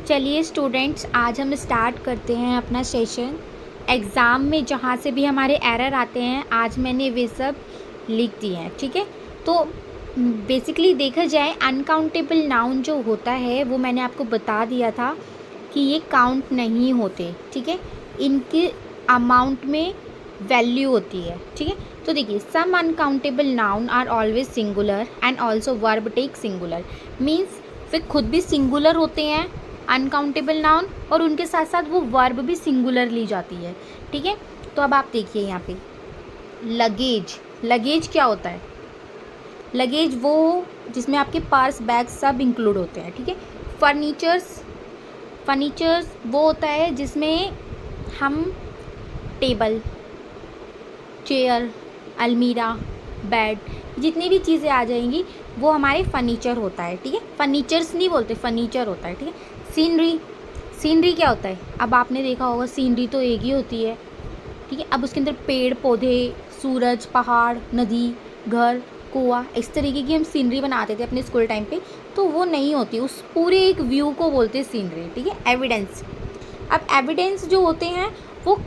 चलिए स्टूडेंट्स, आज हम स्टार्ट करते हैं अपना सेशन। एग्ज़ाम में जहाँ से भी हमारे एरर आते हैं, आज मैंने वे सब लिख दिए हैं। ठीक है, तो बेसिकली देखा जाए अनकाउंटेबल नाउन जो होता है वो मैंने आपको बता दिया था कि ये काउंट नहीं होते। ठीक है, इनके अमाउंट में वैल्यू होती है। ठीक है, तो देखिए, some uncountable noun are always singular and also verb take singular. Means वे खुद भी सिंगुलर होते हैं अनकाउंटेबल नाउन, और उनके साथ साथ वो वर्ब भी सिंगुलर ली जाती है। ठीक है, तो अब आप देखिए यहाँ पे लगेज। लगेज क्या होता है? लगेज वो जिसमें आपके पर्स, बैग सब इंक्लूड होते हैं। ठीक है, फर्नीचर्स, फर्नीचर्स वो होता है जिसमें हम टेबल, चेयर, अलमीरा, बेड, जितनी भी चीज़ें आ जाएंगी वो हमारे फर्नीचर होता है। ठीक है, फर्नीचर्स नहीं बोलते, फर्नीचर होता है। ठीक है, सीनरी, सीनरी क्या होता है? अब आपने देखा होगा सीनरी तो एक ही होती है। ठीक है, अब उसके अंदर पेड़ पौधे, सूरज, पहाड़, नदी, घर, कुआं, इस तरीके की हम सीनरी बनाते थे अपने स्कूल टाइम पे, तो वो नहीं होती। उस पूरे एक व्यू को बोलते हैं सीनरी। ठीक है, एविडेंस। अब एविडेंस जो होते हैं वो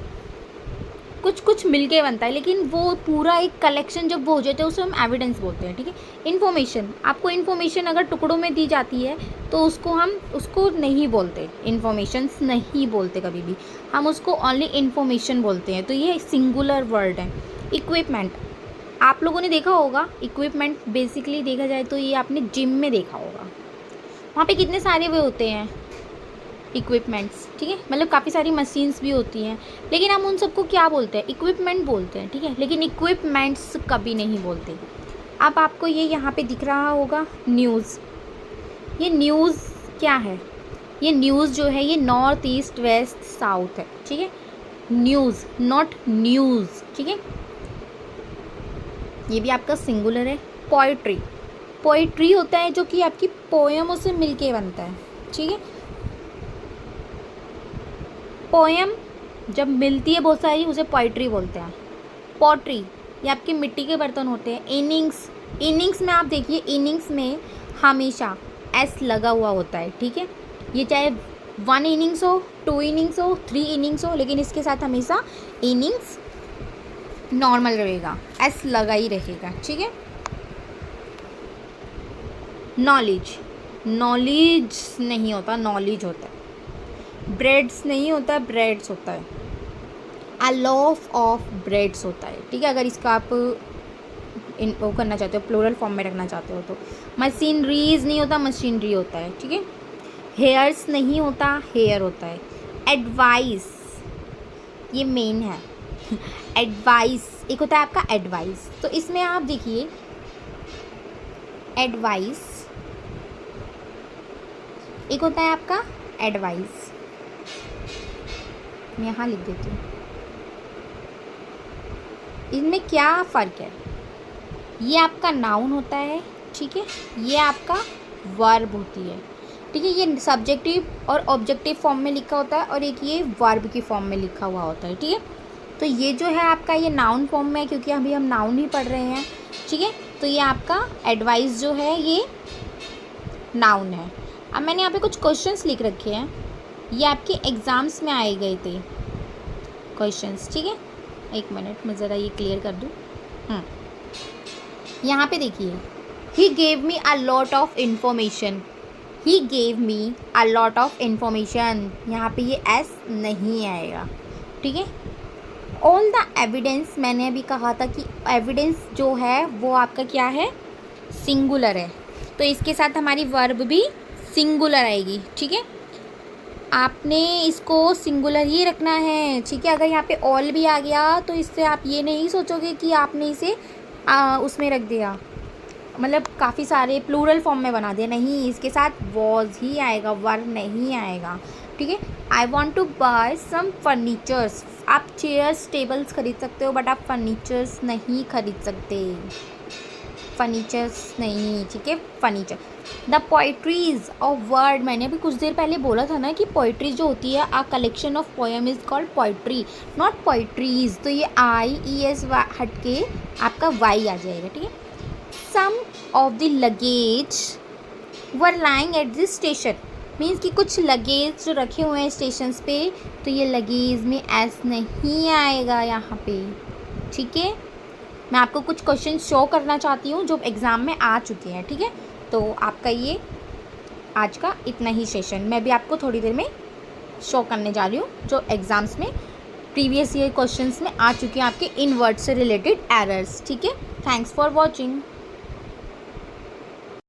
कुछ कुछ मिलके बनता है, लेकिन वो पूरा एक कलेक्शन जब वो हो जाता है उसे हम एविडेंस बोलते हैं। ठीक है, इन्फॉर्मेशन, आपको इन्फॉर्मेशन अगर टुकड़ों में दी जाती है तो हम उसको नहीं बोलते, इन्फॉर्मेशंस नहीं बोलते कभी भी, हम उसको ओनली इन्फॉर्मेशन बोलते हैं। तो ये सिंगुलर वर्ड है। इक्विपमेंट, आप लोगों ने देखा होगा इक्विपमेंट, बेसिकली देखा जाए तो ये आपने जिम में देखा होगा, वहाँ पे कितने सारे वे होते हैं इक्विपमेंट्स। ठीक है, मतलब काफ़ी सारी मशीन्स भी होती हैं, लेकिन हम उन सबको क्या बोलते हैं? इक्विपमेंट बोलते हैं। ठीक है, लेकिन इक्विपमेंट्स कभी नहीं बोलते। अब आपको ये यहाँ पे दिख रहा होगा न्यूज़। ये न्यूज़ क्या है? ये न्यूज़ जो है ये नॉर्थ, ईस्ट, वेस्ट, साउथ है। ठीक है, न्यूज़, नॉट न्यूज़। ठीक है, ये भी आपका सिंगुलर है। पोइट्री, पोइट्री होता है जो कि आपकी पोएमों से मिलके बनता है। ठीक है, पोएम जब मिलती है बहुत सारी, उसे पोइट्री बोलते हैं। पॉटरी, ये आपके मिट्टी के बर्तन होते हैं। इनिंग्स, इनिंग्स में आप देखिए, इनिंग्स में हमेशा एस लगा हुआ होता है। ठीक है, ये चाहे 1 इनिंग्स हो, 2 इनिंग्स हो, 3 इनिंग्स हो, लेकिन इसके साथ हमेशा इनिंग्स नॉर्मल रहेगा, एस लगा ही रहेगा। ठीक है, नॉलेज, नॉलेज नहीं होता, नॉलेज होता है। ब्रेड्स नहीं होता, ब्रेड्स होता है। अ लॉफ ऑफ ब्रेड्स होता है। ठीक है, अगर इसका आप वो करना चाहते हो, प्लूरल फॉर्म में रखना चाहते हो तो। मशीनरीज नहीं होता, मशीनरी होता है। ठीक है, हेयर्स नहीं होता, हेयर होता है। एडवाइस, ये मेन है। एडवाइस, एक होता है आपका एडवाइस, तो इसमें आप देखिए एडवाइस, एक होता है आपका एडवाइस, मैं यहाँ लिख देती हूँ। इनमें क्या फ़र्क है? ये आपका नाउन होता है। ठीक है, ये आपका वर्ब होती है। ठीक है, ये सब्जेक्टिव और ऑब्जेक्टिव फॉर्म में लिखा होता है, और एक ये वर्ब की फॉर्म में लिखा हुआ होता है। ठीक है, तो ये जो है आपका ये नाउन फॉर्म में है, क्योंकि अभी हम नाउन ही पढ़ रहे हैं। ठीक है, तो ये आपका एडवाइस जो है ये नाउन है। अब मैंने यहाँ पे कुछ क्वेश्चंस लिख रखे हैं, ये आपके एग्ज़ाम्स में आए गए थे क्वेश्चंस। ठीक है, एक मिनट मैं ज़रा ये क्लियर कर दूँ। यहाँ पे देखिए, he gave me a lot of information, he gave me a lot of information, यहाँ पे ये एस नहीं आएगा। ठीक है, ऑल द एविडेंस, मैंने अभी कहा था कि एविडेंस जो है वो आपका क्या है? सिंगुलर है, तो इसके साथ हमारी वर्ब भी सिंगुलर आएगी। ठीक है, आपने इसको सिंगुलर ही रखना है। ठीक है, अगर यहाँ पे ऑल भी आ गया तो इससे आप ये नहीं सोचोगे कि आपने इसे उसमें रख दिया, मतलब काफ़ी सारे प्लूरल फॉर्म में बना दिया। नहीं, इसके साथ वॉज ही आएगा, वर्ब नहीं आएगा। ठीक है, I want to buy some furnitures, आप चेयर्स, टेबल्स खरीद सकते हो, बट आप फर्नीचर्स नहीं खरीद सकते, फर्नीचर्स नहीं। ठीक है, furniture. The poetries of word, मैंने अभी कुछ देर पहले बोला था ना कि पोइट्री जो होती है, a collection of poem is called poetry, not poetries. तो ये IES हट के आपका वाई आ जाएगा। ठीक है, some of the luggage were lying at this station, means कि कुछ लगेज जो रखे हुए हैं स्टेशंस पे, तो ये लगेज में एस नहीं आएगा यहाँ पे, ठीक है। मैं आपको कुछ क्वेश्चन शो करना चाहती हूँ जो एग्ज़ाम में आ चुके हैं, ठीक है। तो आपका ये आज का इतना ही सेशन मैं भी आपको थोड़ी देर में शो करने जा रही हूँ, जो एग्ज़ाम्स में प्रीवियस ईयर क्वेश्चंस में आ चुके हैं आपके इन वर्ड से रिलेटेड एरर्स, ठीक है। Thanks for watching.